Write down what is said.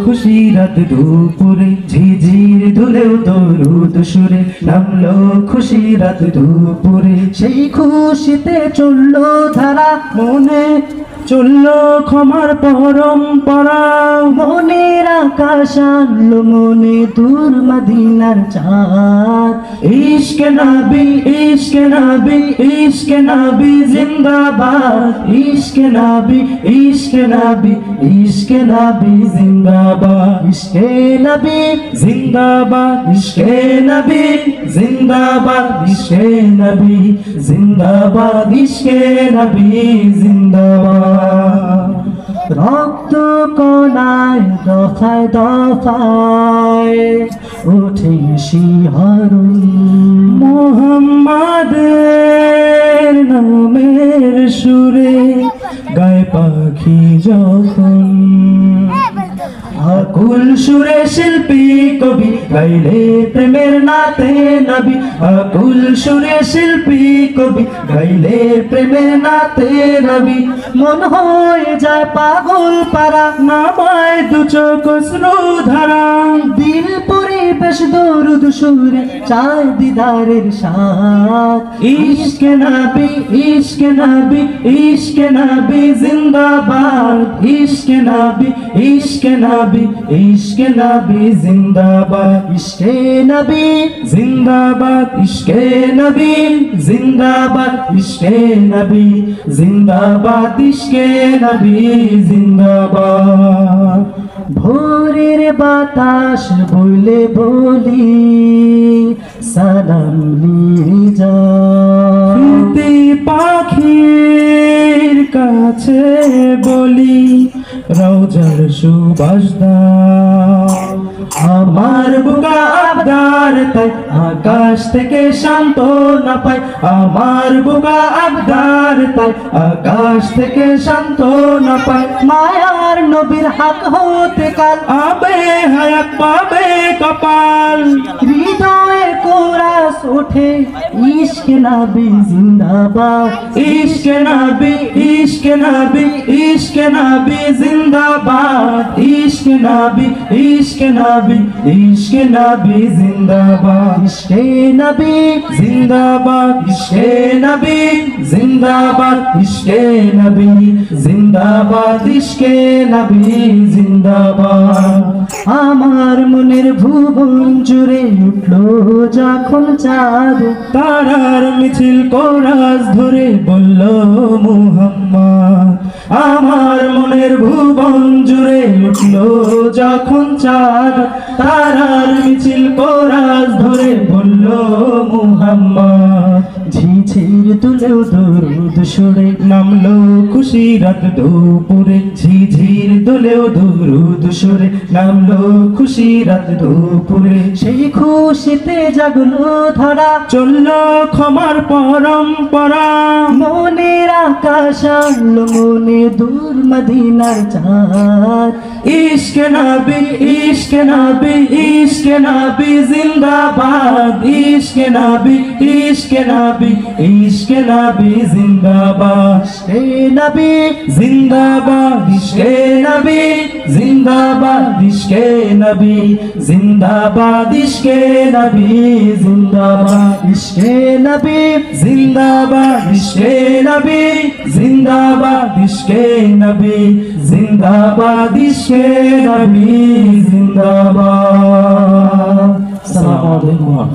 খুশি রাত দুপুরে ঝিঝির ধুলেও দরুদ সুরে নামলো খুশি রাত দুপুরে সেই খুশিতে চললো ধারা মনে চললো ক্ষমার পরম্পরা মনের আকাশ আনলো মনে দূর মদিনার চাঁদ ইশকে নবী ইশকে নবী ইশকে নবী জিন্দাবাদ ইশকে নবী ইশকে নবী ইশকে নবী জিন্দাবাদ ইশকে নবী জিন্দাবাদ ইশকে নবী জিন্দাবাদ ইশকে নবী জিন্দাবাদ ইশকে নবী জিন্দাবাদ রক্ত কণায় দফায় দফায় উঠে শিহরণ মুহাম্মাদের নামের সুরে গায় পাখি যখন আকুল সুরে শিল্পী কবি গাইলে প্রেমের নাতে নবী আকুল সুরে শিল্পী কবি গাইলে প্রেমের নাতে নবী মন হয়ে যায় পাগল পারা নামায় দু চোখ শ্রুধারা দিল পরিবেশ দরুদ সুরে চায় দিদারের সাথ ইশকে নবী ইশকে নবী ইশকে নবী জিন্দাবাদ ইশকে নবী ইশকে নবী ইশকে নবী জিন্দাবাদ ইশকে নবী জিন্দাবাদ ইশকে নবী জিন্দাবাদ ইশকে নবী জিন্দাবাদ ইশকে নবী জিন্দাবাদ ভোরের বাতাস বইলে বলি সালাম নিয়ে যা পাখির কাছে বলি রওজার সুবাস দাও আমার বুকা আবদার তাই আকাশ থেকে শান্ত না পাই আমার বুকা আবদার তাই আকাশ থেকে শান্ত না পাই মায়ার নবীর হাত হতে কাল আবে হায়াত পাবে কপাল হৃদয়ে কোরাস ওঠে ইশকে নবী জিন্দাবাদ ইশকে নবী ইশকে নবী ইশকে নবী জিন্দাবাদ ইশকে নবী ইশকে নবী ইশকে নবী জিন্দাবাদ ইশকে নবী জিন্দাবাদ ইশকে নবী জিন্দাবাদ ইশকে নবী জিন্দাবাদ ইশকে নবী জিন্দাবাদ আমার মনের ভুবন জুড়ে উঠলো যখন চাঁদ তারার মিছিল কোরাস ধরে বলল মুহাম্মদ আমার মনের ভুবন জুড়ে উঠলো যখন চাঁদ তারার মিছিল কোরাস ধরে বলল মুহাম্মদ ঝিঝির তুলেও দরুদ সুরে নামলো খুশি রাত দুপুরে ঝিঝির তুলেও দরুদ সুরে নামলো খুশি রাত দুপুরে সেই খুশিতে জাগলো ধরা চললো ক্ষমার পরম্পরা মনের আকাশ আনলো মনে দূর মদিনার চাঁদ ইশকে নবী ইশকে নবী ইশকে নবী জিন্দাবাদ ইশকে নবী ইশকে নবী ইশকে নবী জিন্দাবাদ ইশকে নবী জিন্দাবাদ ইশকে নবী জিন্দাবাদ ইশকে নবী জিন্দাবাদ ইশকে নবী জিন্দাবাদ ইশকে নবী জিন্দাবাদ ইশকে নবী জিন্দাবাদ ইশকে নবী জিন্দাবাদ ইশকে নবী জিন্দাবাদ। আসসালামু আলাইকুম।